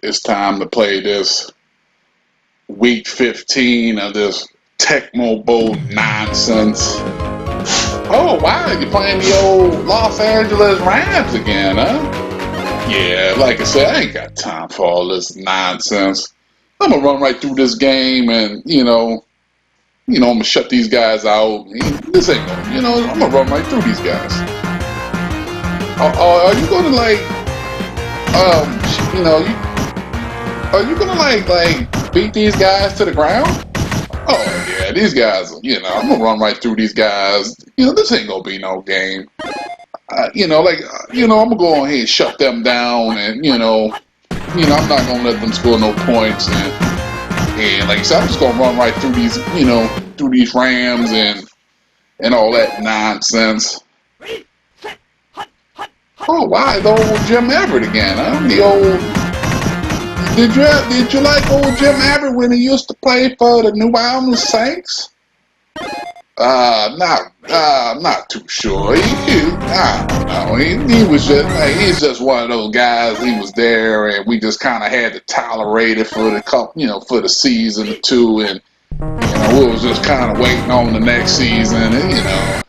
it's time to play this week 15 of this Tecmo Bowl nonsense. Oh, wow, you're playing the old Los Angeles Rams again, huh? Yeah, like I said, I ain't got time for all this nonsense. I'm gonna run right through this game and, I'm gonna shut these guys out. This ain't gonna, I'm gonna run right through these guys. Are you gonna are you gonna beat these guys to the ground? Oh yeah, these guys, I'm gonna run right through these guys. This ain't gonna be no game. I'm gonna go on here and shut them down, and I'm not gonna let them score no points, and like I said, I'm just gonna run right through these, through these Rams and all that nonsense. Oh, wow, the old Jim Everett again, huh? The old. Did you like old Jim Everett when he used to play for the New Orleans Saints? Not too sure. I don't know. He was just he's just one of those guys. He was there, and we just kind of had to tolerate it for the for the season or two, and we was just kind of waiting on the next season, and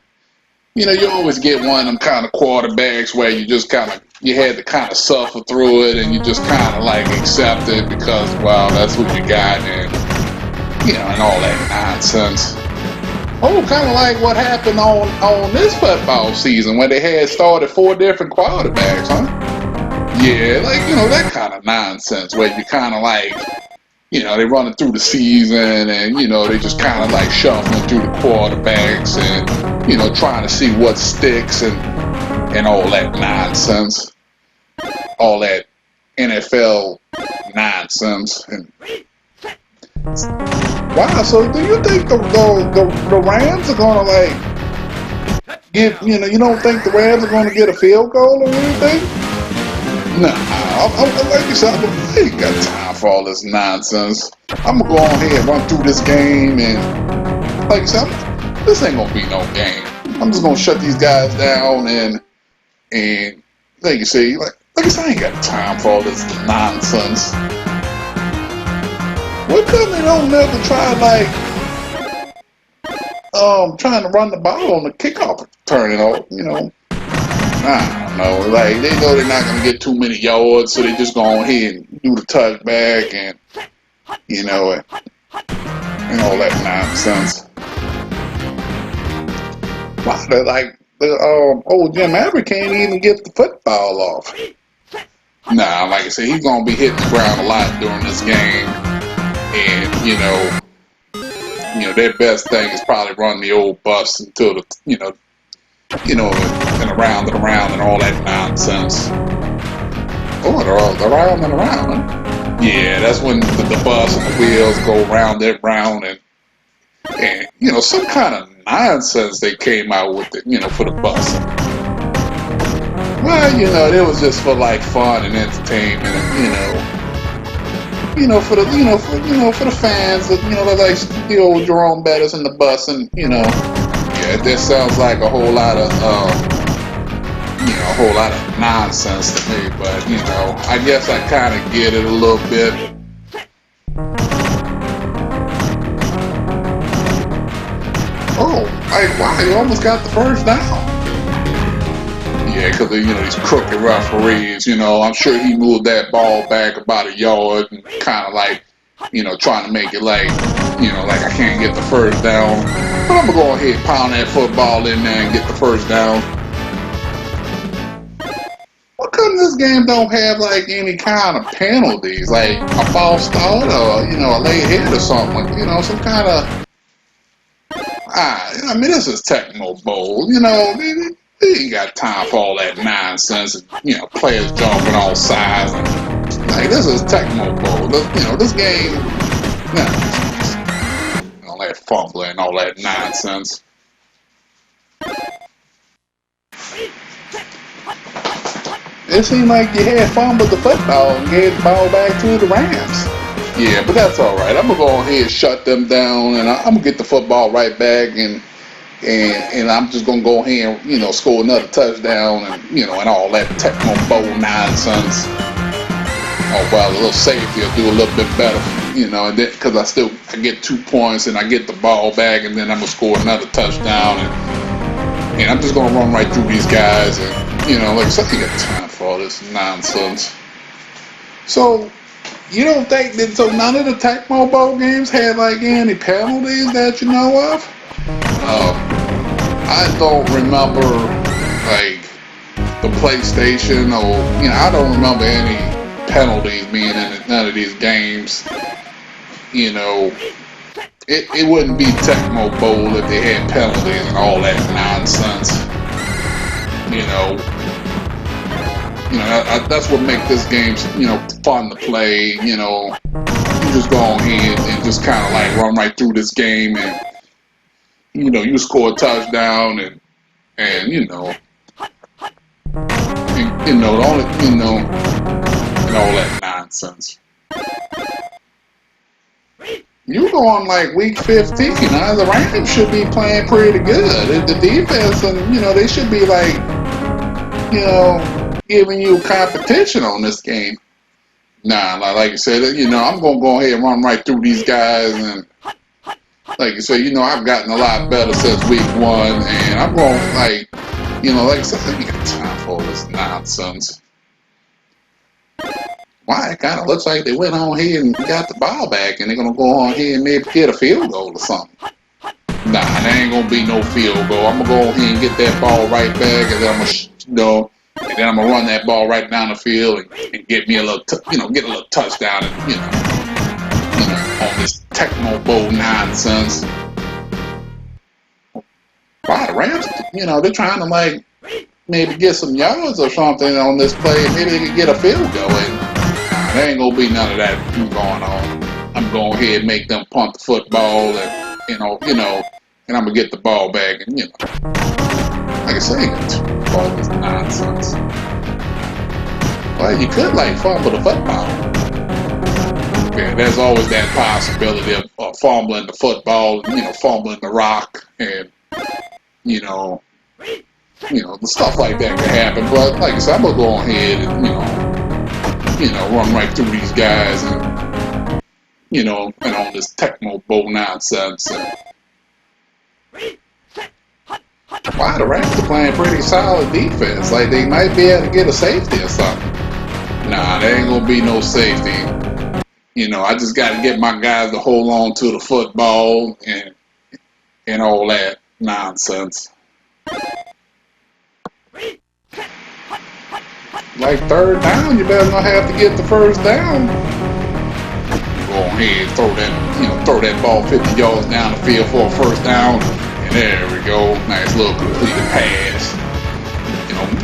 you always get one of them kind of quarterbacks where you had to kind of suffer through it, and you just kind of accept it because, well, that's what you got, and and all that nonsense. Oh, kind of like what happened on this football season when they had started 4 different quarterbacks, huh? Yeah, that kind of nonsense where you kind of they running through the season and, they just kind of shuffling through the quarterbacks and, trying to see what sticks and all that nonsense. All that NFL nonsense. And wow, so do you think the Rams are going to get, you don't think the Rams are going to get a field goal or anything? Nah, like you said, I ain't got time for all this nonsense. I'm going to go on here and run through this game, and like you said, this ain't going to be no game. I'm just going to shut these guys down, and like you say, like I said, I ain't got time for all this nonsense. What come they don't never try trying to run the ball on the kickoff return, I don't know. They know they're not gonna get too many yards, so they just go on here and do the touchback and and all that nonsense. Wow, the old Jim Everett can't even get the football off. Nah, like I said, he's gonna be hitting the ground a lot during this game, and their best thing is probably run the old bus until the and around and all that nonsense. Oh, they're around and around, huh? Yeah, that's when the bus and the wheels go round and round, and some kind of nonsense they came out with it, for the bus. Well, it was just for fun and entertainment, and for the fans that like the old Jerome Bettis and the bus, and yeah, this sounds like a whole lot of nonsense to me, but I guess I kind of get it a little bit. Oh, wow, he almost got the first down. Yeah, because these crooked referees, I'm sure he moved that ball back about a yard and kind of trying to make it I can't get the first down. But I'm going to go ahead and pound that football in there and get the first down. How come this game don't have any kind of penalties, like a false start or, a late hit or something, some kind of, this is Tecmo Bowl, they ain't got time for all that nonsense, and, players jumping all sides, and, this is Tecmo Bowl, this game, all that fumbling and all that nonsense. It seemed like you had fumbled the football and gave the ball back to the Rams. Yeah, but that's all right. I'm gonna go ahead and shut them down, and I'm gonna get the football right back, and I'm just gonna go ahead and score another touchdown, and and all that Tecmo Bowl nonsense. oh well, a little safety will do a little bit better, and then because I get 2 points and I get the ball back, and then I'm gonna score another touchdown, and I'm just gonna run right through these guys, and like I said, I ain't got time for all this nonsense. So you don't think that? So none of the Tecmo Bowl games had like any penalties that you know of? I don't remember like the PlayStation, or I don't remember any penalties being in none of these games. It wouldn't be Tecmo Bowl if they had penalties and all that nonsense. That's what makes this game, fun to play. You just go on here and just kind of like run right through this game, and you score a touchdown, and the only and all that nonsense. You go on like week 15. The Rams should be playing pretty good. The defense, and they should be like, giving you competition on this game. Nah, like you said, I'm gonna go ahead and run right through these guys, and like you said, I've gotten a lot better since week 1, and I'm going like I said, I ain't got time for all this nonsense. Why? It kind of looks like they went on here and got the ball back, and they're gonna go on here and maybe get a field goal or something. Nah, there ain't gonna be no field goal. I'm gonna go on here and get that ball right back, and then I'm gonna run that ball right down the field and get me a little, get a little touchdown, and on this Tecmo Bowl nonsense. Why the Rams? They're trying to like maybe get some yards or something on this play, and maybe they can get a field goal. And there ain't gonna be none of that going on. I'm going ahead and make them punt the football, and and I'm gonna get the ball back, and like I say, all this nonsense. Well, you could like fumble the football. Yeah, there's always that possibility of fumbling the football, fumbling the rock, and the stuff like that can happen. But like I said, I'm gonna go ahead and run right through these guys, and and on this Tecmo Bowl nonsense. Why the Rams are playing pretty solid defense? Like they might be able to get a safety or something. Nah, there ain't gonna be no safety. I just got to get my guys to hold on to the football and all that nonsense. Like third down, you better not have to get the first down. Go ahead, throw that ball 50 yards down the field for a first down, and there we go. Nice little completed pass.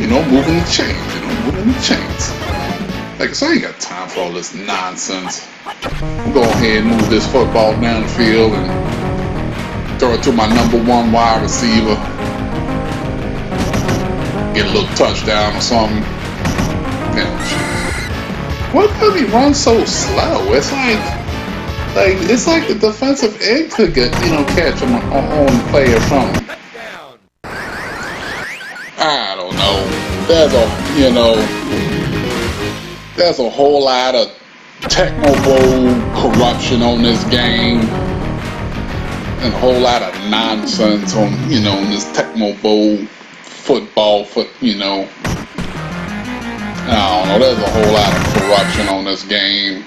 Moving the chains. Moving the chains. Like I said, I ain't got time for all this nonsense. Go ahead and move this football down the field and throw it to my number 1 wide receiver. Get a little touchdown or something. Why could he run so slow? It's like the defensive end could get catch him on the play or something. I don't know. There's a whole lot of Tecmo Bowl corruption on this game, and a whole lot of nonsense on this Tecmo Bowl football. I don't know. There's a whole lot of corruption on this game.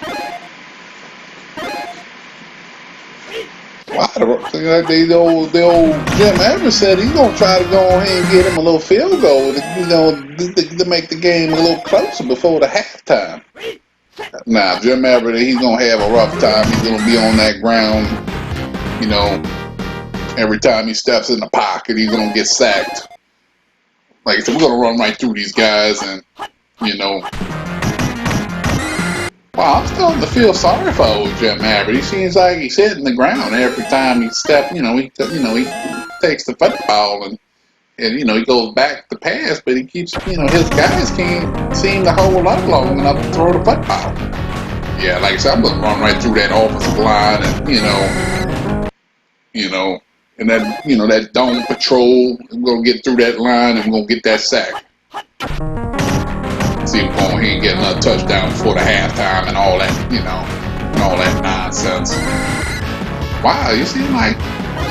Why the old Jim Evans said he's gonna try to go ahead and get him a little field goal, to make the game a little closer before the halftime. Nah, Jim Everett, he's gonna have a rough time. He's gonna be on that ground, every time he steps in the pocket, he's gonna get sacked. Like I said, we're gonna run right through these guys, and wow, I'm starting to feel sorry for old Jim Everett. He seems like he's hitting the ground every time he steps. He takes the football and he goes back to pass, but he keeps, his guys can't seem to hold up long enough to throw the football. Yeah, like I said, I'm going to run right through that offensive line, and that dome patrol. I'm going to get through that line and we're going to get that sack. See him go ahead and get another touchdown before the halftime and all that, and all that nonsense. Wow, you seem like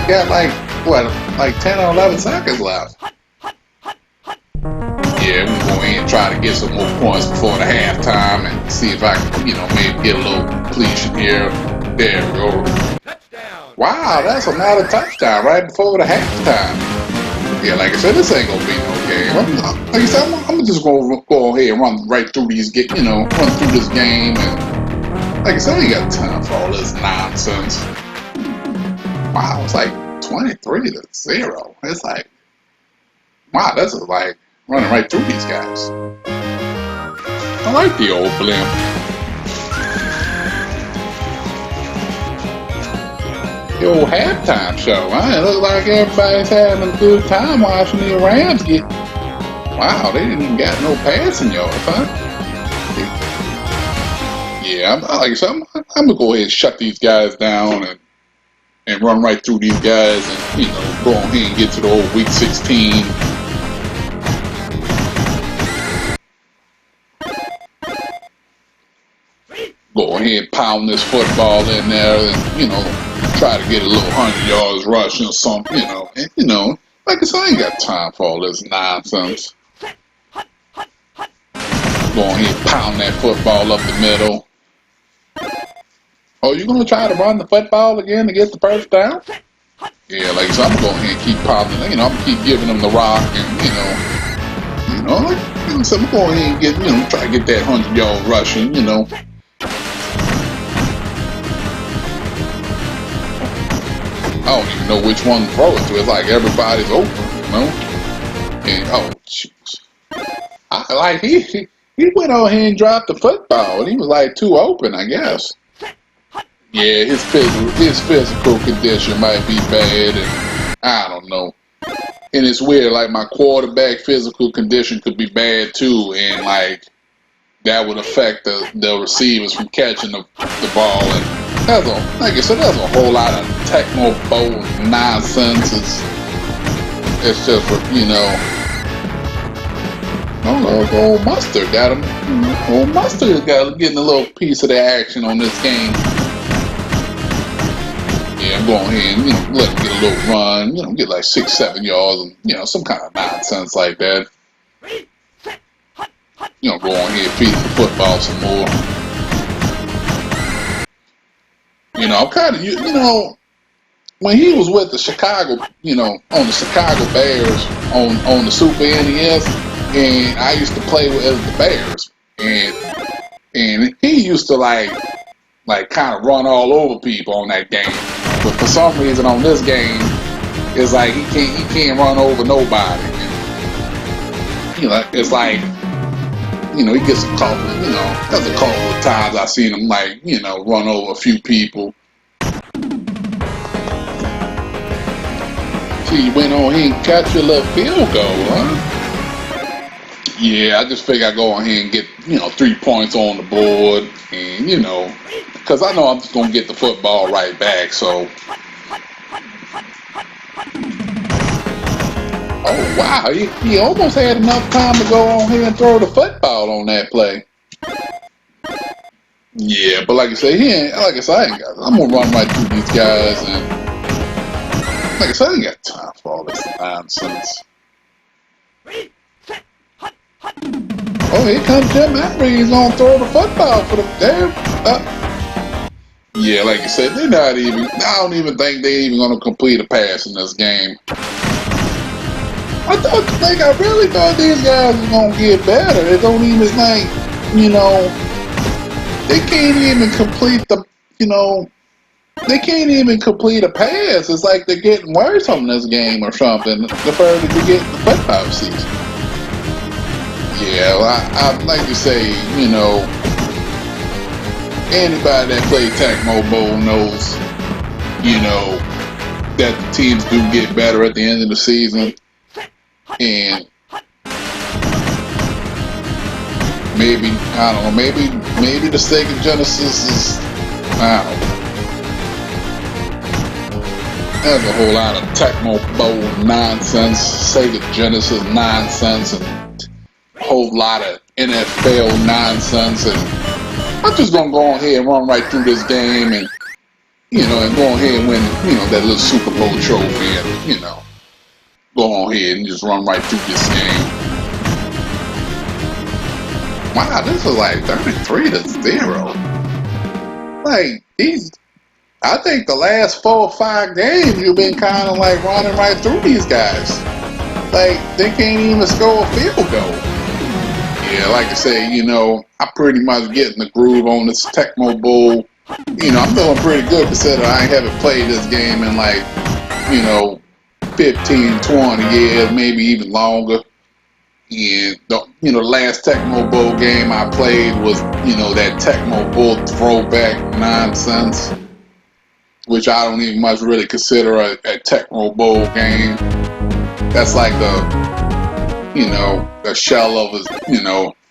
you got like 10 or 11 seconds left. Yeah, we're going to go ahead and try to get some more points before the halftime and see if I can, maybe get a little completion here. There we go. Wow, that's another touchdown right before the halftime. Yeah, like I said, this ain't gonna be no game. Like I said, I'm just gonna go ahead and run right through these, run through this game, and like I said, I ain't got time for all this nonsense. Wow, it's like 23-0. It's like, wow, that's like running right through these guys. I like the old blimp. The old halftime show, huh? It looks like everybody's having a good time watching the Rams get. Wow, they didn't even got no passing yards, huh? Yeah, like I said, I'm gonna go ahead and shut these guys down and run right through these guys and go ahead and get to the old week 16. Go ahead and pound this football in there and, try to get a little 100 yards rushing or something, and, like I said, I ain't got time for all this nonsense. Go ahead and pound that football up the middle. Oh, you gonna try to run the football again to get the first down? Yeah, like I said, I'm gonna go ahead and keep pounding, I'm gonna keep giving them the rock and, so I'm gonna go ahead and get, try to get that 100 yard rushing, I don't even know which one to throw it to. It's like everybody's open, And oh, jeez. He went on here and dropped the football, and he was like too open, I guess. Yeah, his physical condition might be bad, and I don't know. And it's weird, like my quarterback physical condition could be bad too, and like that would affect the receivers from catching the ball. And like I said, there's a whole lot of Tecmo Bowl nonsense. It's just, old Mustard got him. Old Mustard got getting a little piece of the action on this game. Yeah, I'm going ahead and, let him get a little run, get like 6-7 yards and, some kind of nonsense like that. Go on ahead and feed him the football some more. I'm kind of, when he was with the Chicago, on the Chicago Bears on the Super NES, and I used to play with the Bears, and he used to like kind of run all over people on that game, but for some reason on this game, it's like he can't run over nobody. It's like, he gets a couple, there's a couple of times I've seen him run over a few people. See, you went on here and got your little field goal, huh? Yeah, I just figure I go on here and get, 3 points on the board, and, because I know I'm just going to get the football right back, so. Oh, wow, he almost had enough time to go on here and throw the football on that play. Yeah, but like I said, I'm going to run right through these guys, and like I said, I ain't got time for all this nonsense. Oh, here comes Jim Henry. He's going to throw the football for the damn. Yeah, like you said, I don't even think they're even going to complete a pass in this game. I really thought these guys were going to get better. They don't even, they can't even complete they can't even complete a pass. It's like they're getting worse on this game or something the further you get in the football season. Yeah, well, I like to say, anybody that played Tecmo Bowl knows, that the teams do get better at the end of the season. And maybe, I don't know, maybe the Sega Genesis is, I don't know. There's a whole lot of Tecmo Bowl nonsense, Sega Genesis nonsense, and whole lot of NFL nonsense, and I'm just gonna go ahead and run right through this game, and and go ahead and win, that little Super Bowl trophy, and go on ahead and just run right through this game. Wow, this is like 33-0. Like I think the last 4 or 5 games you've been kind of like running right through these guys. Like they can't even score a field goal. Yeah, like I say, I pretty much getting the groove on this Tecmo Bowl. I'm feeling pretty good considering I haven't played this game in like, 15, 20 years, maybe even longer. And the last Tecmo Bowl game I played was, that Tecmo Bowl throwback nonsense, which I don't even much really consider a Tecmo Bowl game. That's like a shell of a,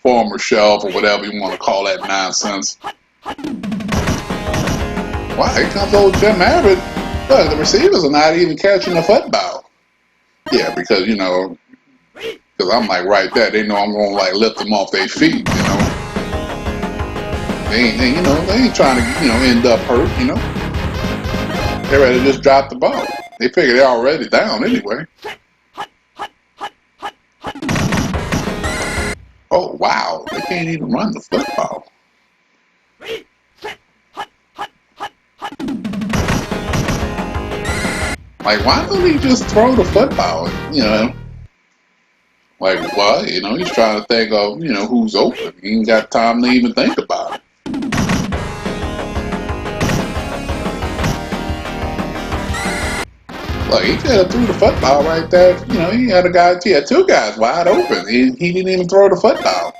former shelf or whatever you want to call that nonsense. Wow, here comes old Jim Abbott. Look, the receivers are not even catching the football. Yeah, because, because I'm like right there. They know I'm going to like lift them off their feet, They ain't trying to, end up hurt, They're ready to just drop the ball. They figure they're already down anyway. Oh, wow. They can't even run the football. Like, why don't he just throw the football, Like, what? He's trying to think of, who's open. He ain't got time to even think about it. Look, he could have threw the football right there. He had 2 guys wide open. He didn't even throw the football.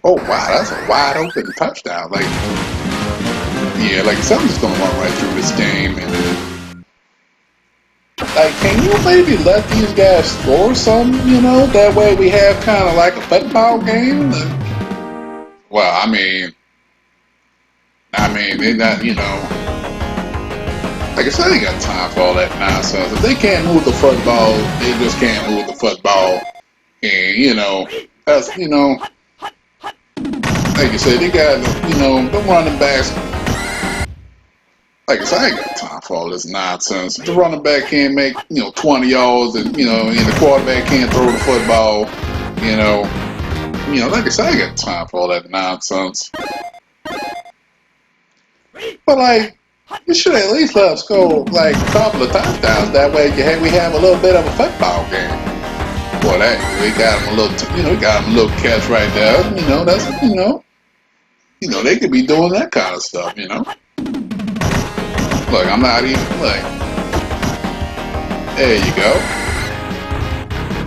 Oh, wow, that's a wide open touchdown. Like, yeah, like something's going to run right through this game. And, like, can you maybe let these guys score some, That way we have kind of like a football game? Well, I mean, they not, like I said, they got time for all that nonsense. If they can't move the football, they just can't move the football. And, that's, like I said, they got, the running backs. Like I said, I ain't got time for all this nonsense. If the running back can't make, 20 yards and, and the quarterback can't throw the football, like I said, I ain't got time for all that nonsense. But, like, you should at least let us score, like, a couple of touchdowns. That way we have a little bit of a football game. Boy, we got them a little, we got them a little catch right there. That's, they could be doing that kind of stuff, Look, I'm not even, like, there you go.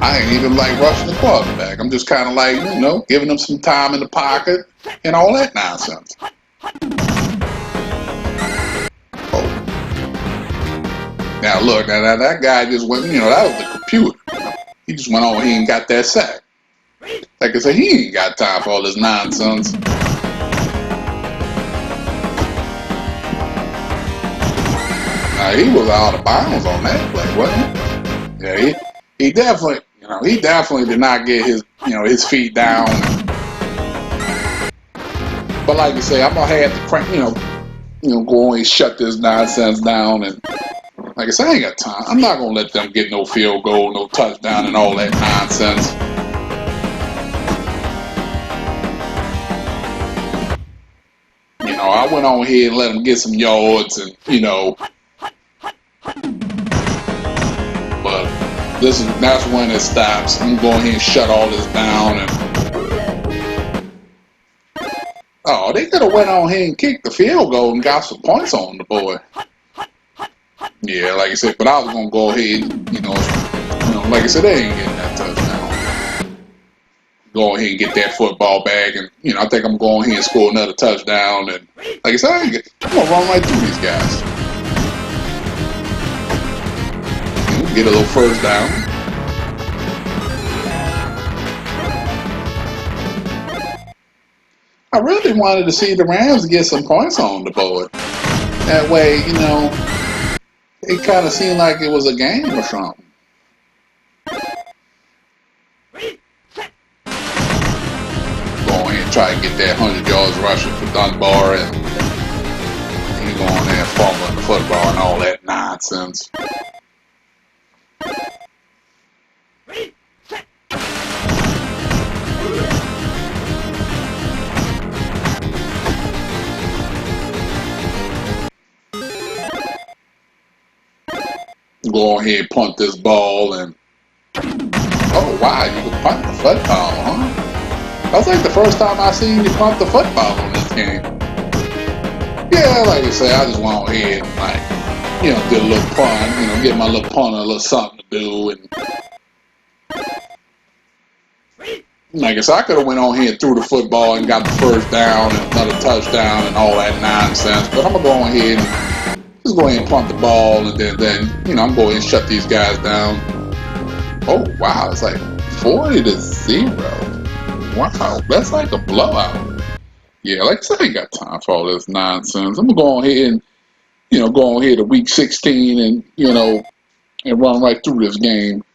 I ain't even, like, rushing the quarterback. I'm just kind of like, giving them some time in the pocket and all that nonsense. Oh. Now, look, now that guy just went, that was the computer. He just went on, he ain't got that sack. Like I said, he ain't got time for all this nonsense. Now, he was out of bounds on that play, wasn't he? Yeah, he definitely, he definitely did not get his, his feet down. But like you say, I'm gonna have to crank, go on and shut this nonsense down. And like I said, I ain't got time. I'm not gonna let them get no field goal, no touchdown, and all that nonsense. I went on here and let them get some yards, and but that's when it stops. I'm going here and shut all this down. And oh, they could have went on here and kicked the field goal and got some points on the board. Yeah, like I said, but I was gonna go ahead, like I said, they ain't getting that touchdown. Go ahead and get that football back, and I think I'm going here and score another touchdown. And like I said, I'm gonna run right through these guys. Get a little first down. I really wanted to see the Rams get some points on the board. That way, it kind of seemed like it was a game or something. Go ahead and try and get that 100 yards rushing for Dunbar, and he go on there and fumbling the football and all that nonsense. Go ahead and punt this ball, and oh wow, you can punt the football, huh? That's like the first time I seen you punt the football in this game. Yeah, like I say, I just went ahead and did a little punt, get my little punter a little something to do, and like I said, I could have went on here and threw the football and got the first down and another touchdown and all that nonsense, but I'm gonna go on ahead and just go ahead and punt the ball, and then I'm going to shut these guys down. Oh wow, it's like 40-0. Wow, that's like a blowout. Yeah, like I said, I ain't got time for all this nonsense. I'm gonna go on ahead and go on here to week 16 and and run right through this game.